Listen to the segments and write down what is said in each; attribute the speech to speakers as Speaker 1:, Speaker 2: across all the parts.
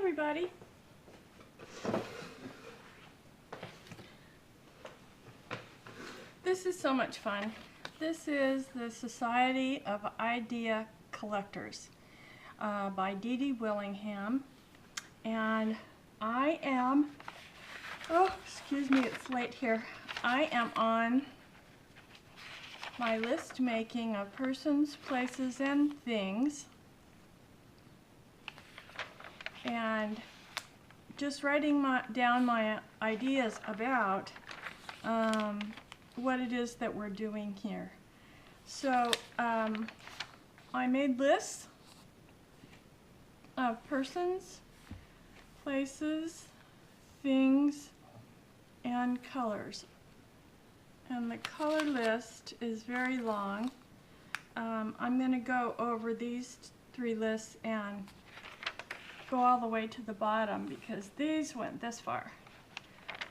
Speaker 1: everybody. This is so much fun. This is the Society of Idea Collectors by Dede Willingham. And I am, oh, excuse me, it's late here. I am on my list making of persons, places, and things. And just writing down my ideas about what it is that we're doing here. So I made lists of persons, places, things, and colors. And the color list is very long. I'm going to go over these three lists and go all the way to the bottom because these went this far.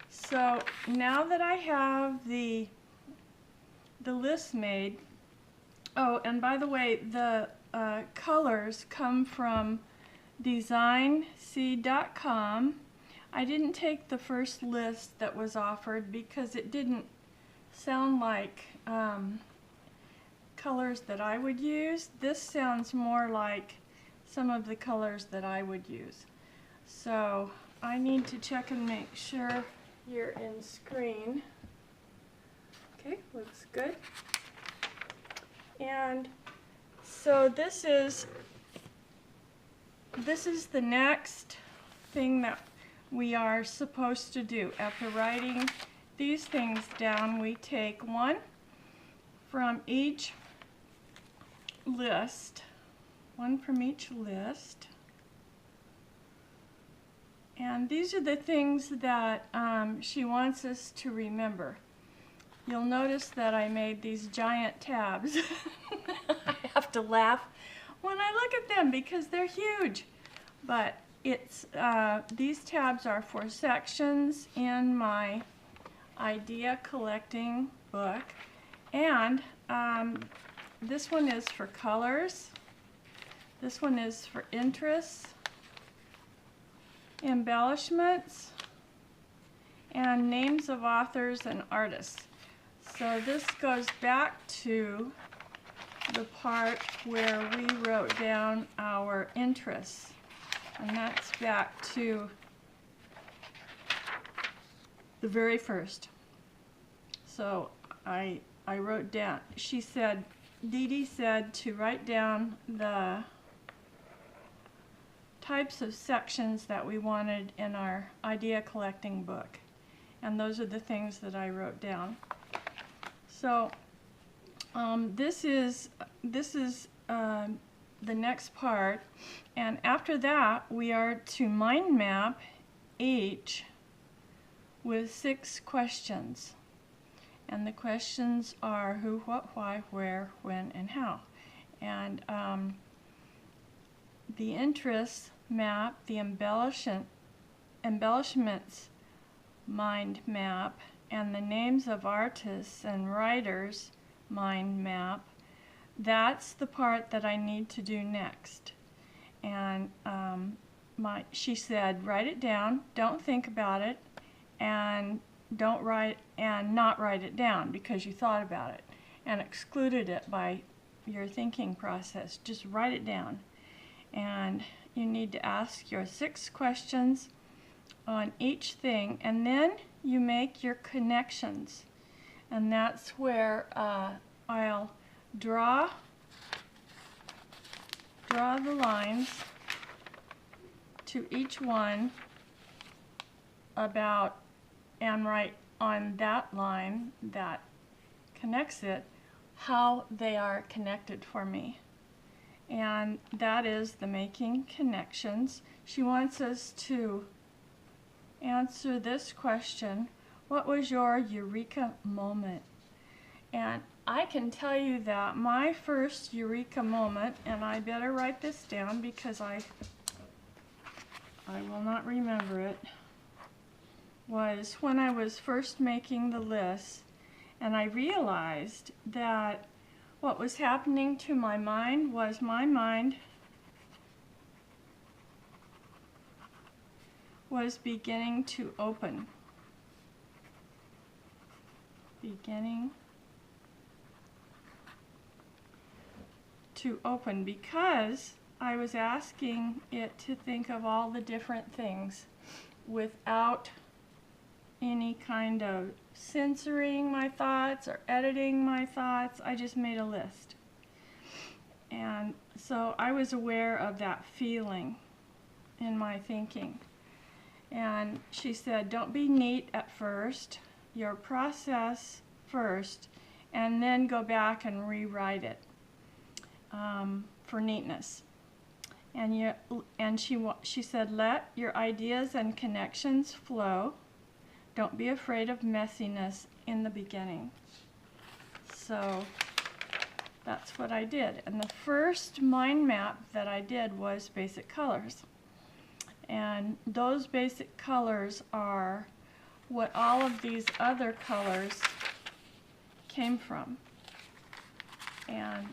Speaker 1: So now that I have the list made, oh, and by the way, the colors come from designseed.com. I didn't take the first list that was offered because it didn't sound like colors that I would use. This sounds more like some of the colors that I would use. So I need to check and make sure you're in screen. Okay, looks good. And so this is the next thing that we are supposed to do. After writing these things down, we take one from each list. One from each list. And these are the things that she wants us to remember. You'll notice that I made these giant tabs. I have to laugh when I look at them because they're huge. But it's these tabs are for sections in my idea collecting book. And this one is for colors. This one is for interests, embellishments, and names of authors and artists. So this goes back to the part where we wrote down our interests. And that's back to the very first. So I wrote down, she said, Dede said to write down the types of sections that we wanted in our idea collecting book, and those are the things that I wrote down. So this is the next part, and after that we are to mind map each with 6 questions, and the questions are who, what, why, where, when, and how. And the interests map, the embellishments mind map, and the names of artists and writers mind map. That's the part that I need to do next. And she said, write it down, don't think about it, and not write it down because you thought about it and excluded it by your thinking process. Just write it down. And you need to ask your 6 questions on each thing, and then you make your connections. And that's where I'll draw the lines to each one about, and write on that line that connects it how they are connected for me. And that is the making connections. She wants us to answer this question: what was your eureka moment? And I can tell you that my first eureka moment, and I better write this down because I will not remember it, was when I was first making the list, and I realized that what was happening to my mind was my mind was beginning to open. Beginning to open, because I was asking it to think of all the different things without any kind of censoring my thoughts or editing my thoughts. I just made a list. And so I was aware of that feeling in my thinking. And she said, don't be neat at first, your process first, and then go back and rewrite it for neatness. And she said, let your ideas and connections flow. Don't be afraid of messiness in the beginning. So that's what I did. And the first mind map that I did was basic colors. And those basic colors are what all of these other colors came from. And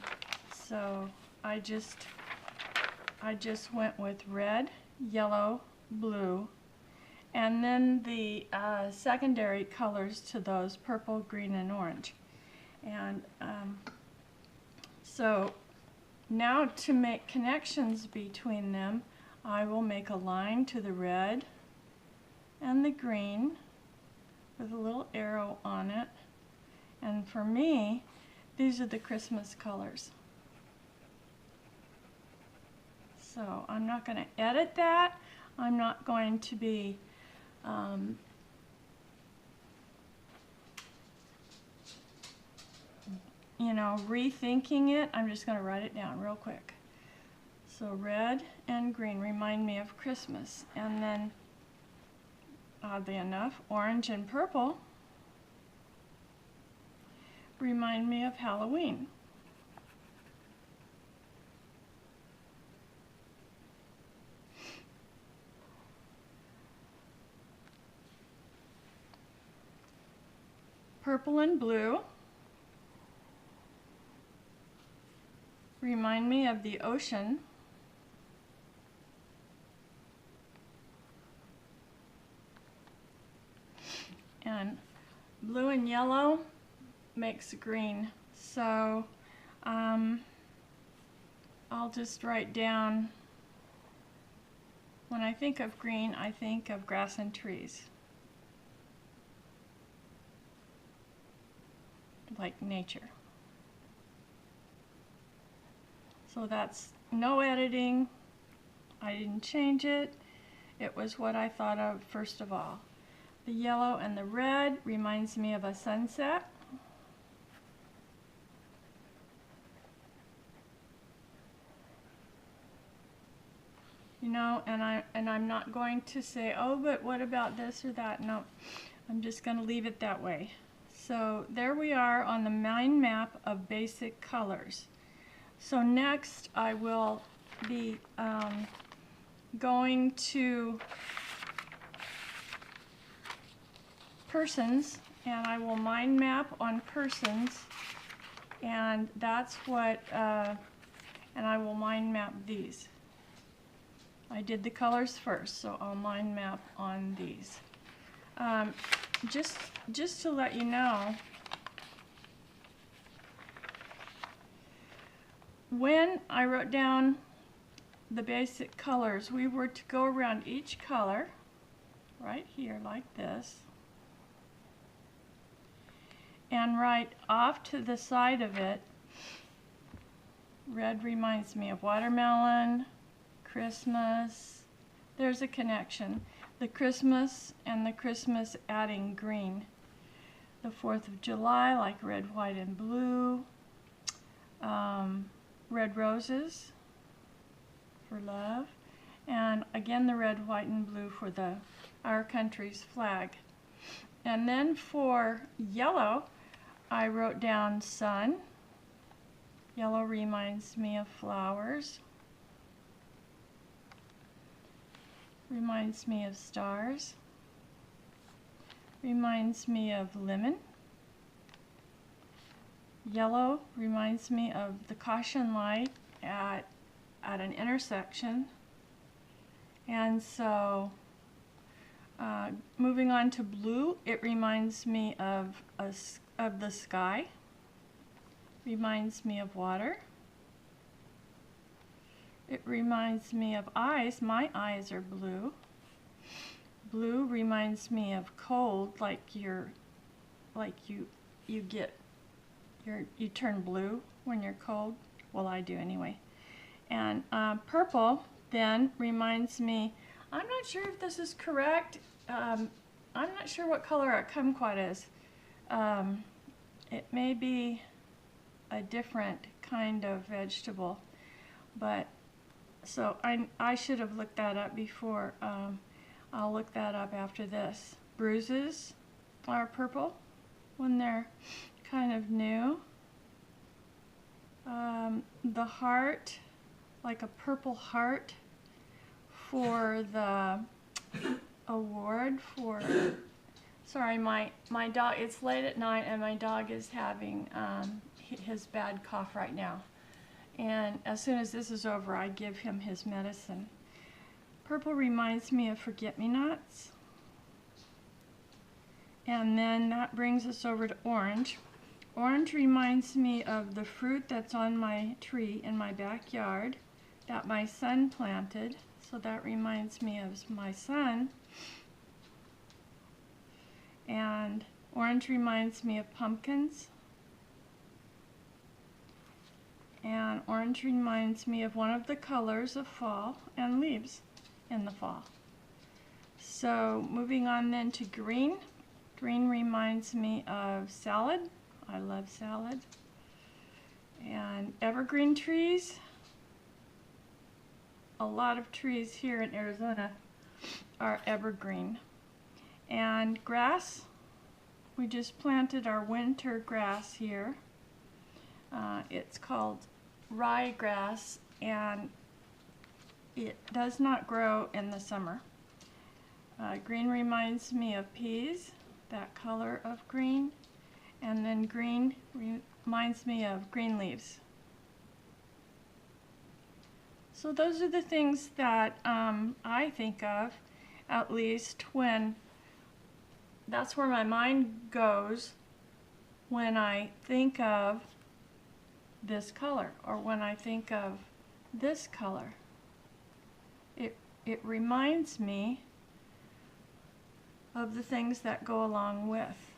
Speaker 1: so I just went with red, yellow, blue, and then the secondary colors to those, purple, green, and orange. And so now to make connections between them, I will make a line to the red and the green with a little arrow on it. And for me, these are the Christmas colors. So I'm not going to edit that. I'm not going to be rethinking it. I'm just going to write it down real quick. So red and green remind me of Christmas. And then, oddly enough, orange and purple remind me of Halloween. Purple and blue remind me of the ocean. And blue and yellow makes green. So I'll just write down, when I think of green, I think of grass and trees. Like nature. So that's no editing. I didn't change it. It was what I thought of first of all. The yellow and the red reminds me of a sunset. And I'm not going to say, oh, but what about this or that? No, I'm just going to leave it that way. So there we are on the mind map of basic colors. So next I will be going to persons, and I will mind map on persons, and that's what, and I will mind map these. I did the colors first, so I'll mind map on these. Just to let you know, when I wrote down the basic colors, we were to go around each color right here like this and write off to the side of it. Red reminds me of watermelon, Christmas. There's a connection. The Christmas and the Christmas adding green. The 4th of July, like red, white, and blue. Red roses for love. And again, the red, white, and blue for our country's flag. And then for yellow, I wrote down sun. Yellow reminds me of flowers. Reminds me of stars. Reminds me of lemon. Yellow reminds me of the caution light at an intersection. And so Moving on to blue, it reminds me of the sky, reminds me of water. It reminds me of eyes. My eyes are blue. Blue reminds me of cold, like you turn blue when you're cold. Well, I do anyway. And purple then reminds me, I'm not sure if this is correct. I'm not sure what color a kumquat is. It may be a different kind of vegetable, but so I should have looked that up before. I'll look that up after this. Bruises are purple when they're kind of new. The heart, like a purple heart for the award for, sorry, my dog, it's late at night and my dog is having his bad cough right now. And as soon as this is over, I give him his medicine. Purple reminds me of forget-me-nots. And then that brings us over to orange. Orange reminds me of the fruit that's on my tree in my backyard that my son planted. So that reminds me of my son. And orange reminds me of pumpkins. And orange reminds me of one of the colors of fall and leaves in the fall. So moving on then to green. Green reminds me of salad. I love salad. And evergreen trees. A lot of trees here in Arizona are evergreen. And grass. We just planted our winter grass here. It's called ryegrass, and it does not grow in the summer. Green reminds me of peas, that color of green, and then green reminds me of green leaves. So those are the things that I think of, at least when that's where my mind goes when I think of this color, or when I think of this color. It reminds me of the things that go along with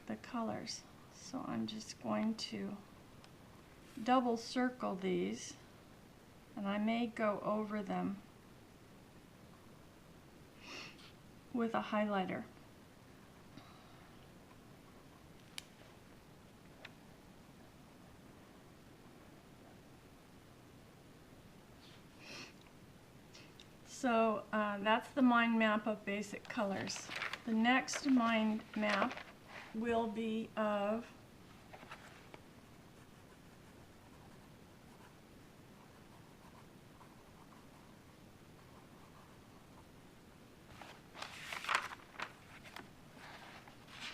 Speaker 1: the colors. So I'm just going to double circle these, and I may go over them with a highlighter. So that's the mind map of basic colors. The next mind map will be of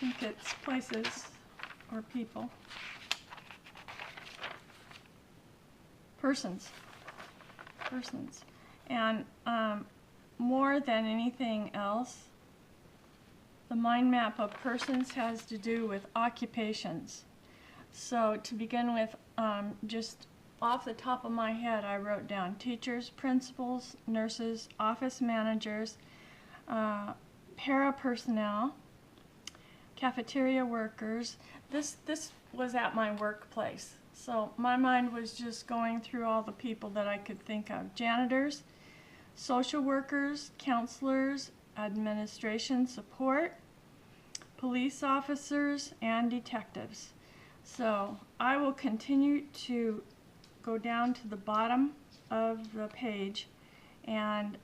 Speaker 1: I think it's places or people. Persons. And more than anything else, the mind map of persons has to do with occupations. So to begin with, just off the top of my head, I wrote down teachers, principals, nurses, office managers, para-personnel, cafeteria workers. This was at my workplace. So my mind was just going through all the people that I could think of. Janitors, social workers, counselors, administration support, police officers, and detectives. So I will continue to go down to the bottom of the page and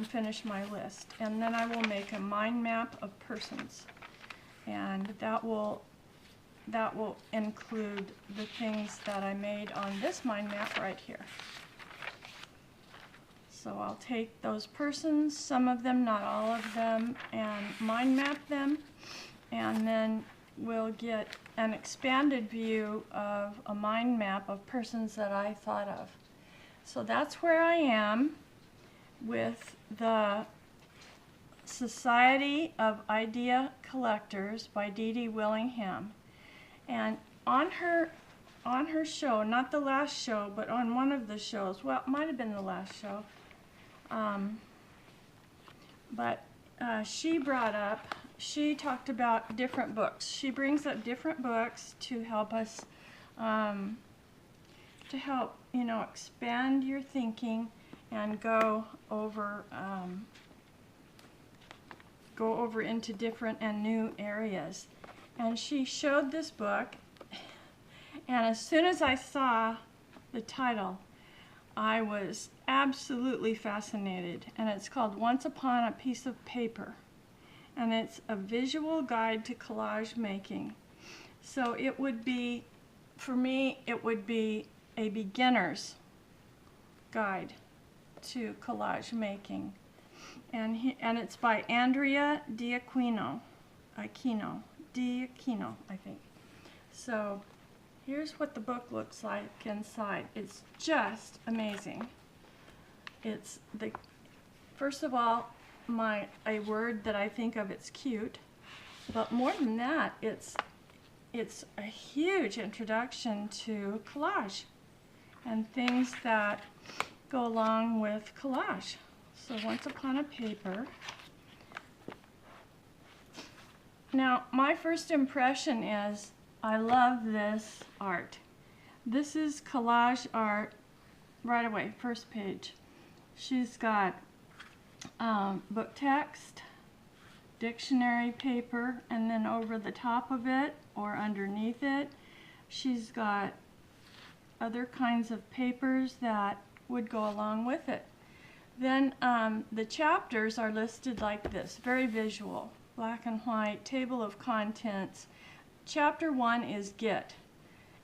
Speaker 1: finish my list. And then I will make a mind map of persons. And that will include the things that I made on this mind map right here. So I'll take those persons, some of them, not all of them, and mind map them, and then we'll get an expanded view of a mind map of persons that I thought of. So that's where I am with the Society of Idea Collectors by Dede Willingham. And on her show, not the last show, but on one of the shows, well, it might have been the last show, she talked about different books. She brings up different books to help us, expand your thinking and go over into different and new areas. And she showed this book, and as soon as I saw the title, I was absolutely fascinated. And it's called Once Upon a Piece of Paper, and it's a visual guide to collage making. So it would be, for me, it would be a beginner's guide to collage making. And it's by Andrea D'Aquino, I think. So here's what the book looks like inside. It's just amazing. It's first of all, a word that I think of, it's cute, but more than that, it's a huge introduction to collage and things that go along with collage. So Once Upon a Paper. Now, my first impression is I love this art. This is collage art right away, first page. She's got book text, dictionary paper, and then over the top of it or underneath it, she's got other kinds of papers that would go along with it. Then the chapters are listed like this, very visual, black and white, table of contents. Chapter 1 is Get,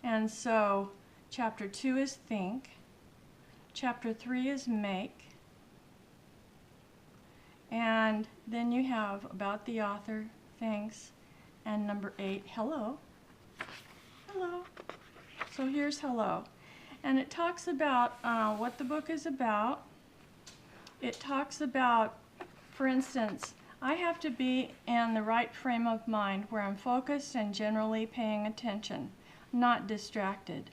Speaker 1: and so Chapter 2 is Think, Chapter 3 is Make, and then you have About the Author, Thanks, and number 8, Hello. Hello. So here's Hello. And it talks about what the book is about. It talks about, for instance, I have to be in the right frame of mind where I'm focused and generally paying attention, not distracted.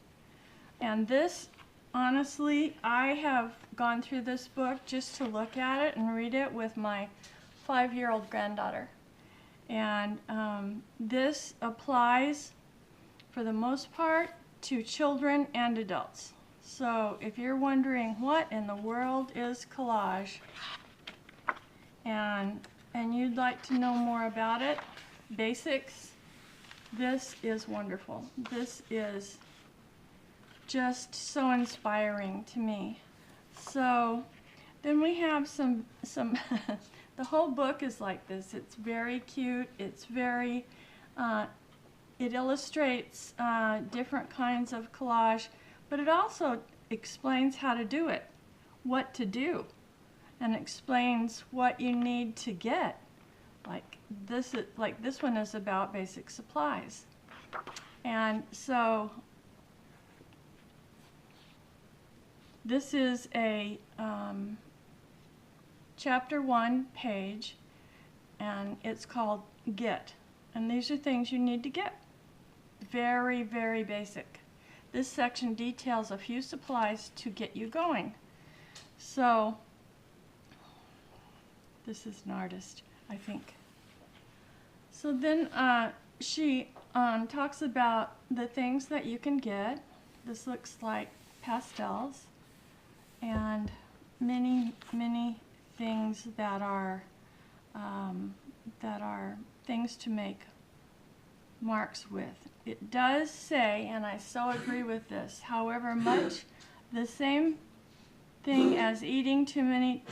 Speaker 1: And this, honestly, I have gone through this book just to look at it and read it with my 5-year-old granddaughter. And this applies, for the most part, to children and adults. So if you're wondering what in the world is collage, and you'd like to know more about it, basics, this is wonderful. This is just so inspiring to me. So then we have some the whole book is like this. It's very cute. It's very, it illustrates different kinds of collage, but it also explains how to do it, what to do, and explains what you need to get. Like this one is about basic supplies. And so this is a chapter 1 page, and it's called Get. And these are things you need to get. Very, very basic. This section details a few supplies to get you going. So this is an artist, I think. So then she talks about the things that you can get. This looks like pastels and many, many things that are things to make marks with. It does say, and I so agree with this, however much the same thing as eating too many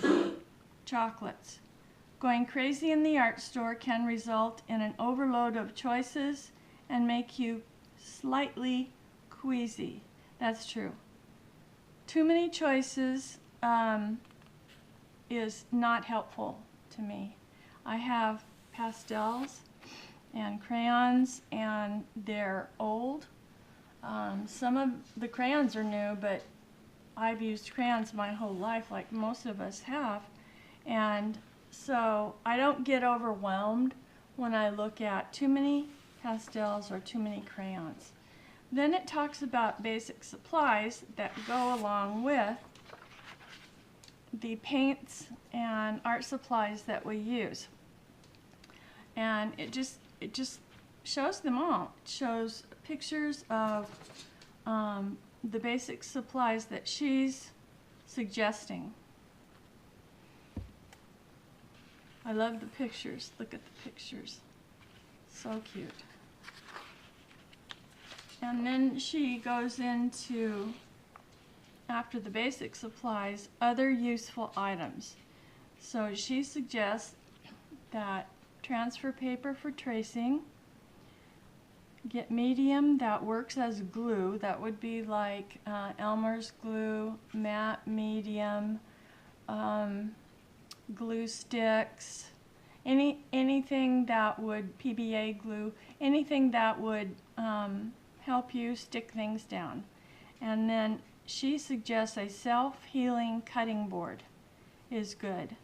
Speaker 1: chocolates. Going crazy in the art store can result in an overload of choices and make you slightly queasy. That's true. Too many choices is not helpful to me. I have pastels and crayons, and they're old. Some of the crayons are new, but I've used crayons my whole life, like most of us have. And so I don't get overwhelmed when I look at too many pastels or too many crayons. Then it talks about basic supplies that go along with the paints and art supplies that we use. And it just shows them all. It shows pictures of the basic supplies that she's suggesting. I love the pictures. Look at the pictures. So cute. And then she goes into, after the basic supplies, other useful items. So she suggests that transfer paper for tracing, get medium that works as glue. That would be like Elmer's glue, matte medium, glue sticks, anything that would, PBA glue, anything that would help you stick things down. And then she suggests a self-healing cutting board is good.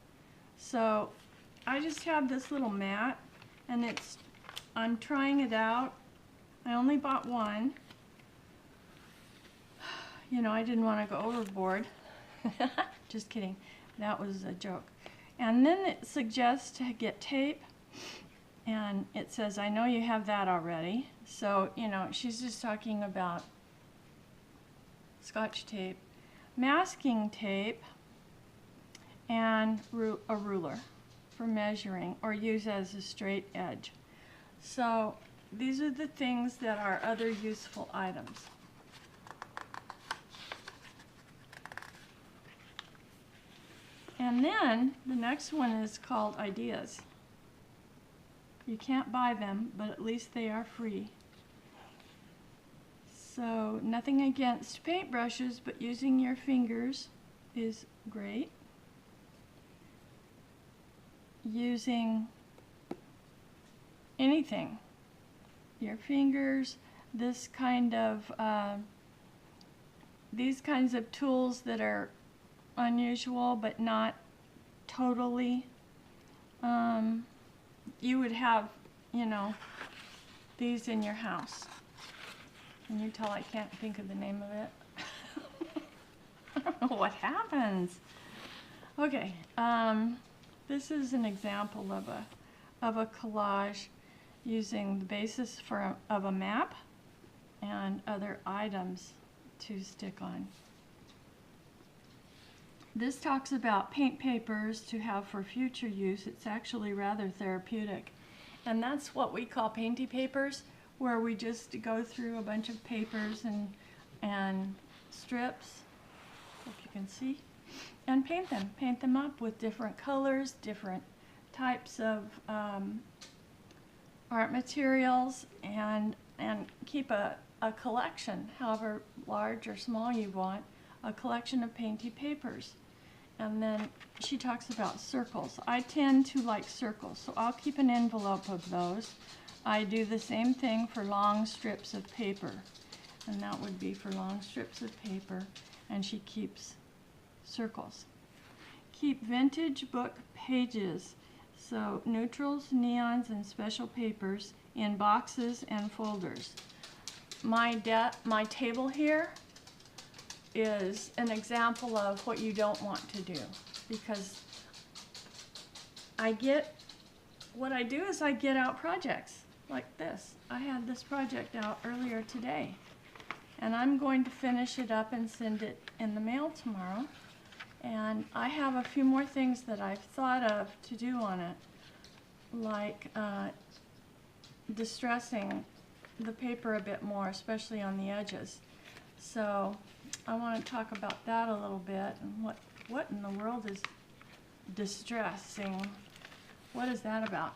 Speaker 1: So I just have this little mat, and I'm trying it out. I only bought one. You know, I didn't want to go overboard. Just kidding. That was a joke. And then it suggests to get tape, and it says, I know you have that already. So, you know, she's just talking about Scotch tape, masking tape, and a ruler for measuring, or use as a straight edge. So these are the things that are other useful items. And then the next one is called ideas. You can't buy them, but at least they are free. So nothing against paintbrushes, but using your fingers is great. Using anything, your fingers, these kinds of tools that are unusual but not totally. You would have, you know, these in your house. Can you tell I can't think of the name of it? I don't know what happens. Okay, this is an example of a collage using the basis of a map and other items to stick on. This talks about paint papers to have for future use. It's actually rather therapeutic. And that's what we call painty papers, where we just go through a bunch of papers and strips, if you can see, and paint them up with different colors, different types of art materials, and keep a collection, however large or small you want, a collection of painty papers. And then she talks about circles. I tend to like circles, so I'll keep an envelope of those. I do the same thing for long strips of paper, and that would be for long strips of paper, and she keeps circles. Keep vintage book pages, so neutrals, neons, and special papers in boxes and folders. My table here is an example of what you don't want to do, because what I do is I get out projects like this. I had this project out earlier today, and I'm going to finish it up and send it in the mail tomorrow. And I have a few more things that I've thought of to do on it, like distressing the paper a bit more, especially on the edges. So I want to talk about that a little bit, and what in the world is distressing? What is that about?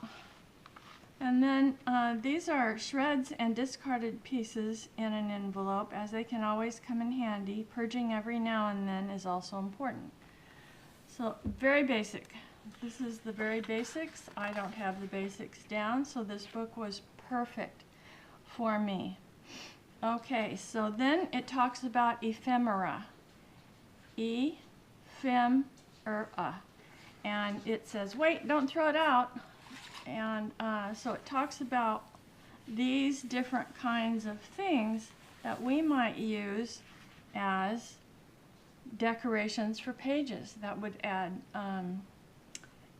Speaker 1: And then these are shreds and discarded pieces in an envelope, as they can always come in handy. Purging every now and then is also important. So very basic. This is the very basics. I don't have the basics down, so this book was perfect for me. Okay, so then it talks about ephemera. Ephemera. and it says, wait, don't throw it out. And so it talks about these different kinds of things that we might use as decorations for pages that would add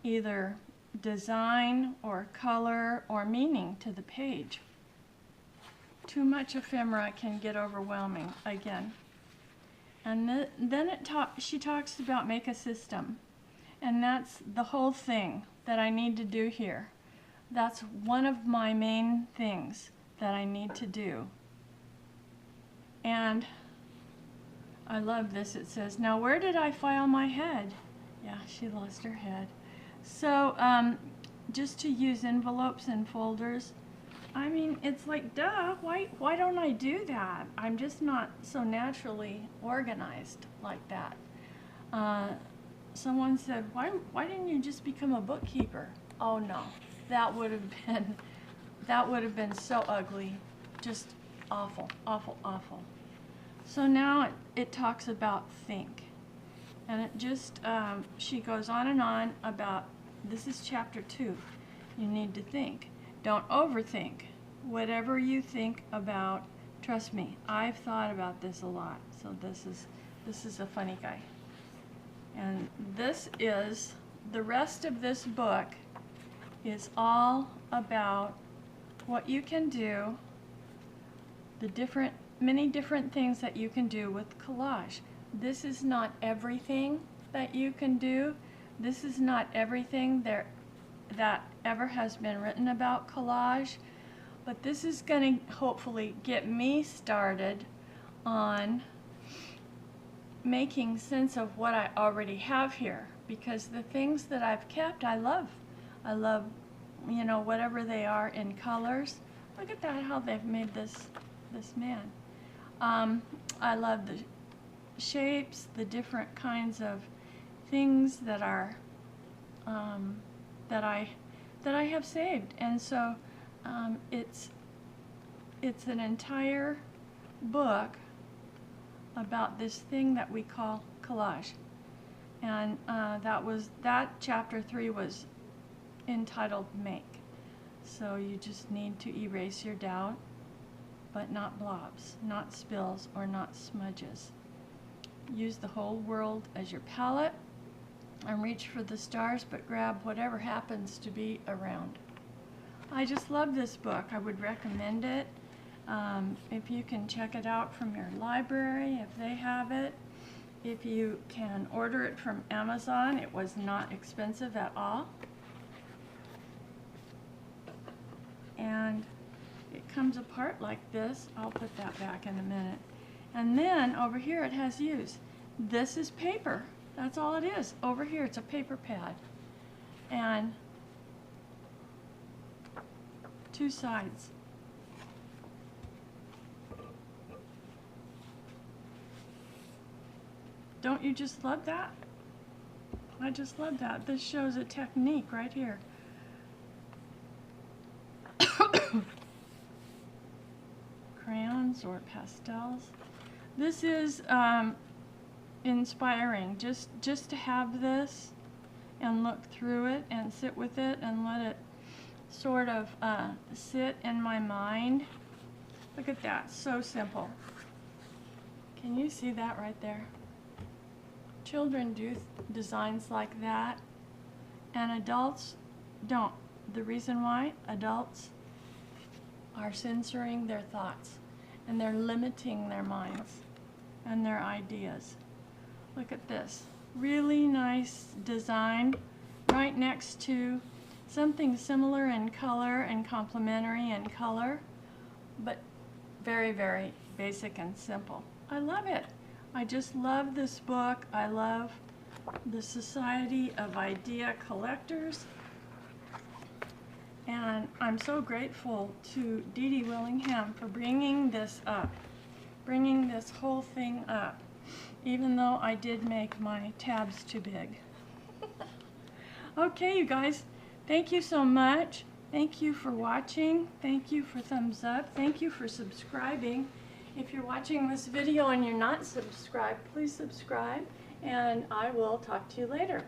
Speaker 1: either design or color or meaning to the page. Too much ephemera can get overwhelming again. And then she talks about make a system. And that's the whole thing that I need to do here. That's one of my main things that I need to do. And I love this. It says, now where did I file my head? Yeah, she lost her head. So just to use envelopes and folders, I mean, it's like, duh, why don't I do that? I'm just not so naturally organized like that. Someone said, why didn't you just become a bookkeeper? Oh no, that would have been so ugly, just awful, awful, awful. So now it talks about think, and it just she goes on and on about, this is chapter 2. You need to think. Don't overthink. Whatever you think about, trust me, I've thought about this a lot. So this is a funny guy. And this is, the rest of this book is all about what you can do, the many different things that you can do with collage. This is not everything that you can do. This is not everything that ever has been written about collage, but this is going to hopefully get me started on making sense of what I already have here, because the things that I've kept, I love. I love, you know, whatever they are in colors. Look at that, how they've made this man. I love the shapes, the different kinds of things that are that I have saved, and so it's an entire book about this thing that we call collage, and that chapter 3 was entitled Make. So you just need to erase your doubt, but not blobs, not spills, or not smudges. Use the whole world as your palette and reach for the stars, but grab whatever happens to be around. I just love this book. I would recommend it. If you can check it out from your library, if they have it. If you can order it from Amazon, it was not expensive at all. And it comes apart like this. I'll put that back in a minute. And then over here it has use. This is paper. That's all it is. Over here it's a paper pad. And 2 sides. Don't you just love that? I just love that. This shows a technique right here. Crayons or pastels. This is inspiring. Just to have this and look through it and sit with it and let it sort of sit in my mind. Look at that. So simple. Can you see that right there? Children do designs like that, and adults don't. The reason why? Adults are censoring their thoughts, and they're limiting their minds and their ideas. Look at this. Really nice design right next to something similar in color and complementary in color, but very, very basic and simple. I love it. I just love this book. I love the Society of Idea Collectors. And I'm so grateful to Dede Willingham for bringing this up, bringing this whole thing up, even though I did make my tabs too big. Okay, you guys, thank you so much. Thank you for watching. Thank you for thumbs up. Thank you for subscribing. If you're watching this video and you're not subscribed, please subscribe, and I will talk to you later.